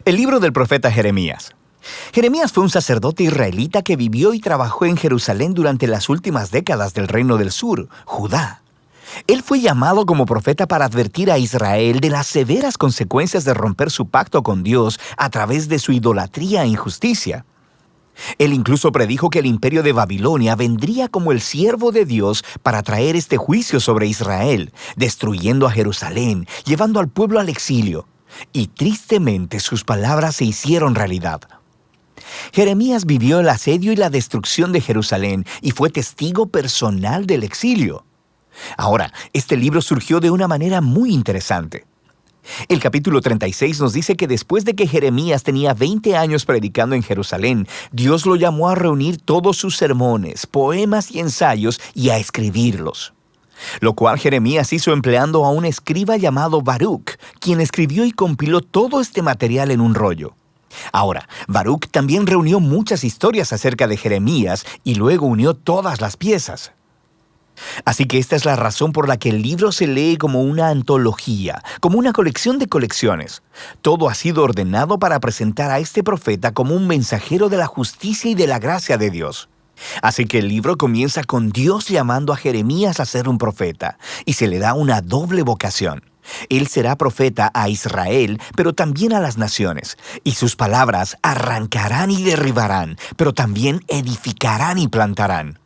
El libro del profeta Jeremías. Jeremías fue un sacerdote israelita que vivió y trabajó en Jerusalén durante las últimas décadas del Reino del Sur, Judá. Él fue llamado como profeta para advertir a Israel de las severas consecuencias de romper su pacto con Dios a través de su idolatría e injusticia. Él incluso predijo que el imperio de Babilonia vendría como el siervo de Dios para traer este juicio sobre Israel, destruyendo a Jerusalén, llevando al pueblo al exilio. Y tristemente sus palabras se hicieron realidad. Jeremías vivió el asedio y la destrucción de Jerusalén y fue testigo personal del exilio. Ahora, este libro surgió de una manera muy interesante. El capítulo 36 nos dice que después de que Jeremías tenía 20 años predicando en Jerusalén, Dios lo llamó a reunir todos sus sermones, poemas y ensayos y a escribirlos. Lo cual Jeremías hizo empleando a un escriba llamado Baruch, quien escribió y compiló todo este material en un rollo. Ahora, Baruch también reunió muchas historias acerca de Jeremías y luego unió todas las piezas. Así que esta es la razón por la que el libro se lee como una antología, como una colección de colecciones. Todo ha sido ordenado para presentar a este profeta como un mensajero de la justicia y de la gracia de Dios. Así que el libro comienza con Dios llamando a Jeremías a ser un profeta, y se le da una doble vocación. Él será profeta a Israel, pero también a las naciones, y sus palabras arrancarán y derribarán, pero también edificarán y plantarán.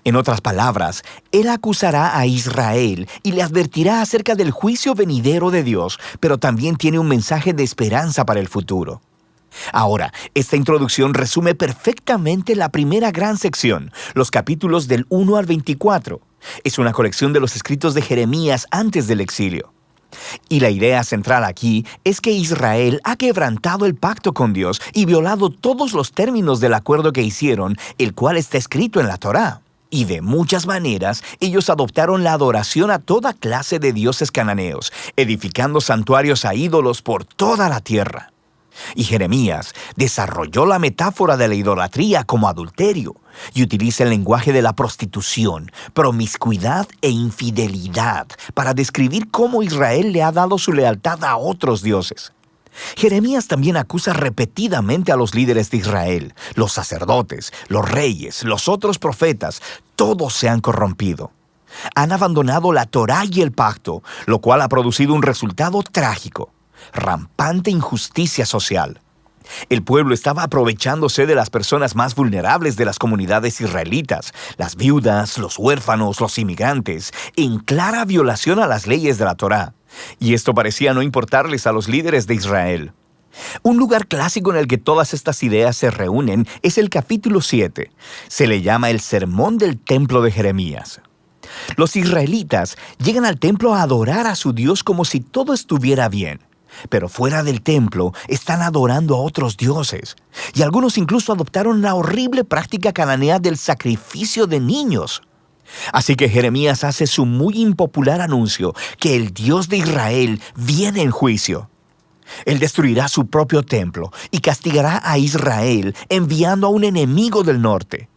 En otras palabras, él acusará a Israel y le advertirá acerca del juicio venidero de Dios, pero también tiene un mensaje de esperanza para el futuro. Ahora, esta introducción resume perfectamente la primera gran sección, los capítulos del 1 al 24. Es una colección de los escritos de Jeremías antes del exilio. Y la idea central aquí es que Israel ha quebrantado el pacto con Dios y violado todos los términos del acuerdo que hicieron, el cual está escrito en la Torá. Y de muchas maneras, ellos adoptaron la adoración a toda clase de dioses cananeos, edificando santuarios a ídolos por toda la tierra. Y Jeremías desarrolló la metáfora de la idolatría como adulterio y utiliza el lenguaje de la prostitución, promiscuidad e infidelidad para describir cómo Israel le ha dado su lealtad a otros dioses. Jeremías también acusa repetidamente a los líderes de Israel, los sacerdotes, los reyes, los otros profetas, todos se han corrompido. Han abandonado la Torá y el pacto, lo cual ha producido un resultado trágico. Rampante injusticia social. El pueblo estaba aprovechándose de las personas más vulnerables de las comunidades israelitas, las viudas, los huérfanos, los inmigrantes, en clara violación a las leyes de la Torá. Y esto parecía no importarles a los líderes de Israel. Un lugar clásico en el que todas estas ideas se reúnen es el capítulo 7. Se le llama el Sermón del Templo de Jeremías. Los israelitas llegan al templo a adorar a su Dios como si todo estuviera bien. Pero fuera del templo están adorando a otros dioses. Y algunos incluso adoptaron la horrible práctica cananea del sacrificio de niños. Así que Jeremías hace su muy impopular anuncio que el Dios de Israel viene en juicio. Él destruirá su propio templo y castigará a Israel enviando a un enemigo del norte.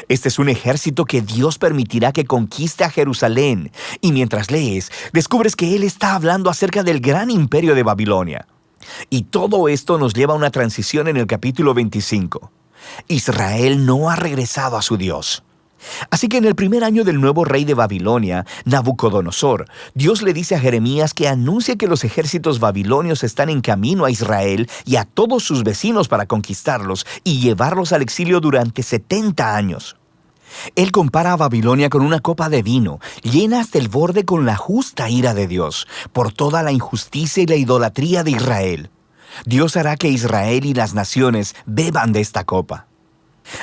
Este es un ejército que Dios permitirá que conquiste a Jerusalén, y mientras lees, descubres que Él está hablando acerca del gran imperio de Babilonia. Y todo esto nos lleva a una transición en el capítulo 25. Israel no ha regresado a su Dios. Así que en el primer año del nuevo rey de Babilonia, Nabucodonosor, Dios le dice a Jeremías que anuncie que los ejércitos babilonios están en camino a Israel y a todos sus vecinos para conquistarlos y llevarlos al exilio durante 70 años. Él compara a Babilonia con una copa de vino, llena hasta el borde con la justa ira de Dios, por toda la injusticia y la idolatría de Israel. Dios hará que Israel y las naciones beban de esta copa.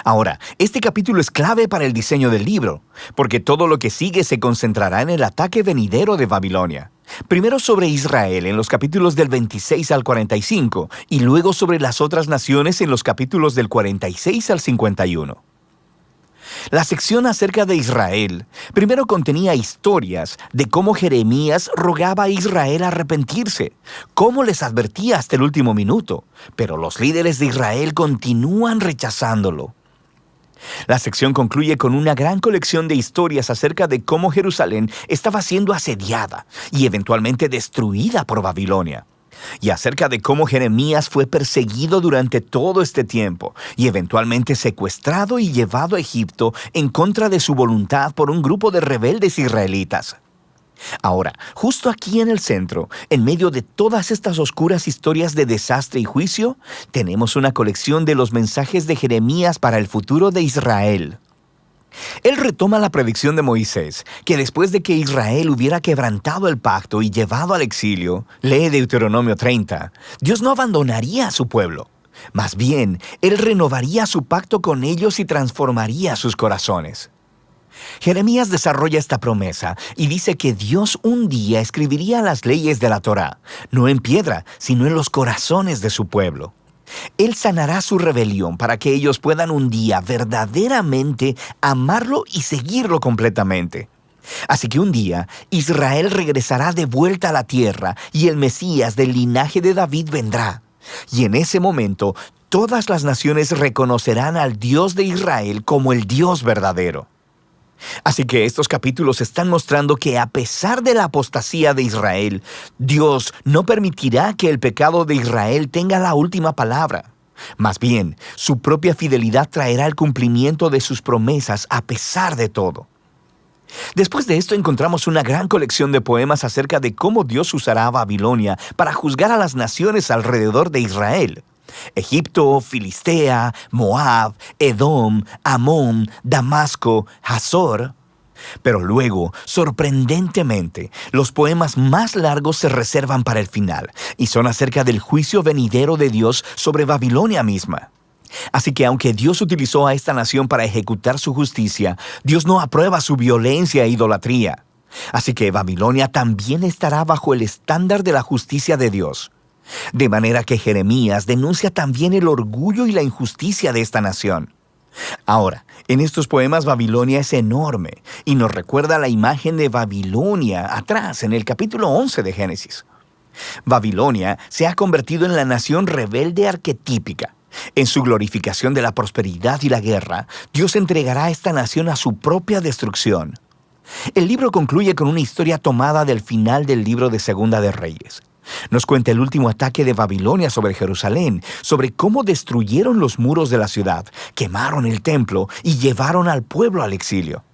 Ahora, este capítulo es clave para el diseño del libro, porque todo lo que sigue se concentrará en el ataque venidero de Babilonia. Primero sobre Israel en los capítulos del 26 al 45, y luego sobre las otras naciones en los capítulos del 46 al 51. La sección acerca de Israel primero contenía historias de cómo Jeremías rogaba a Israel a arrepentirse, cómo les advertía hasta el último minuto, pero los líderes de Israel continúan rechazándolo. La sección concluye con una gran colección de historias acerca de cómo Jerusalén estaba siendo asediada y eventualmente destruida por Babilonia. y acerca de cómo Jeremías fue perseguido durante todo este tiempo y eventualmente secuestrado y llevado a Egipto en contra de su voluntad por un grupo de rebeldes israelitas. Ahora, justo aquí en el centro, en medio de todas estas oscuras historias de desastre y juicio, tenemos una colección de los mensajes de Jeremías para el futuro de Israel. Él retoma la predicción de Moisés, que después de que Israel hubiera quebrantado el pacto y llevado al exilio, lee Deuteronomio 30, Dios no abandonaría a su pueblo. Más bien, Él renovaría su pacto con ellos y transformaría sus corazones. Jeremías desarrolla esta promesa y dice que Dios un día escribiría las leyes de la Torá, no en piedra, sino en los corazones de su pueblo. Él sanará su rebelión para que ellos puedan un día verdaderamente amarlo y seguirlo completamente. Así que un día Israel regresará de vuelta a la tierra y el Mesías del linaje de David vendrá. Y en ese momento todas las naciones reconocerán al Dios de Israel como el Dios verdadero. Así que estos capítulos están mostrando que a pesar de la apostasía de Israel, Dios no permitirá que el pecado de Israel tenga la última palabra. Más bien, su propia fidelidad traerá el cumplimiento de sus promesas a pesar de todo. Después de esto encontramos una gran colección de poemas acerca de cómo Dios usará a Babilonia para juzgar a las naciones alrededor de Israel. Egipto, Filistea, Moab, Edom, Amón, Damasco, Hazor. Pero luego, sorprendentemente, los poemas más largos se reservan para el final y son acerca del juicio venidero de Dios sobre Babilonia misma. Así que aunque Dios utilizó a esta nación para ejecutar su justicia, Dios no aprueba su violencia e idolatría. Así que Babilonia también estará bajo el estándar de la justicia de Dios. De manera que Jeremías denuncia también el orgullo y la injusticia de esta nación. Ahora, en estos poemas Babilonia es enorme y nos recuerda la imagen de Babilonia atrás en el capítulo 11 de Génesis. Babilonia se ha convertido en la nación rebelde arquetípica. En su glorificación de la prosperidad y la guerra, Dios entregará a esta nación a su propia destrucción. El libro concluye con una historia tomada del final del libro de Segunda de Reyes. Nos cuenta el último ataque de Babilonia sobre Jerusalén, sobre cómo destruyeron los muros de la ciudad, quemaron el templo y llevaron al pueblo al exilio.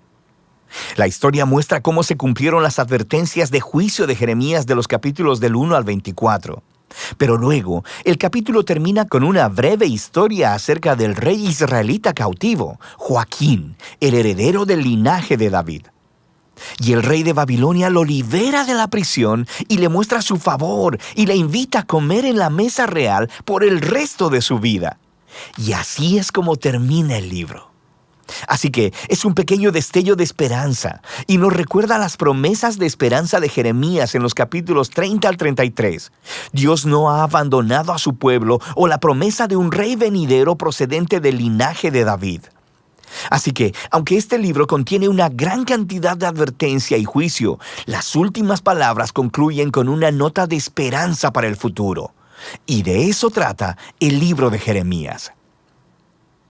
La historia muestra cómo se cumplieron las advertencias de juicio de Jeremías de los capítulos del 1 al 24. Pero luego, el capítulo termina con una breve historia acerca del rey israelita cautivo, Joaquín, el heredero del linaje de David. Y el rey de Babilonia lo libera de la prisión y le muestra su favor y le invita a comer en la mesa real por el resto de su vida. Y así es como termina el libro. Así que es un pequeño destello de esperanza y nos recuerda las promesas de esperanza de Jeremías en los capítulos 30 al 33. Dios no ha abandonado a su pueblo o la promesa de un rey venidero procedente del linaje de David. Así que, aunque este libro contiene una gran cantidad de advertencia y juicio, las últimas palabras concluyen con una nota de esperanza para el futuro. Y de eso trata el libro de Jeremías.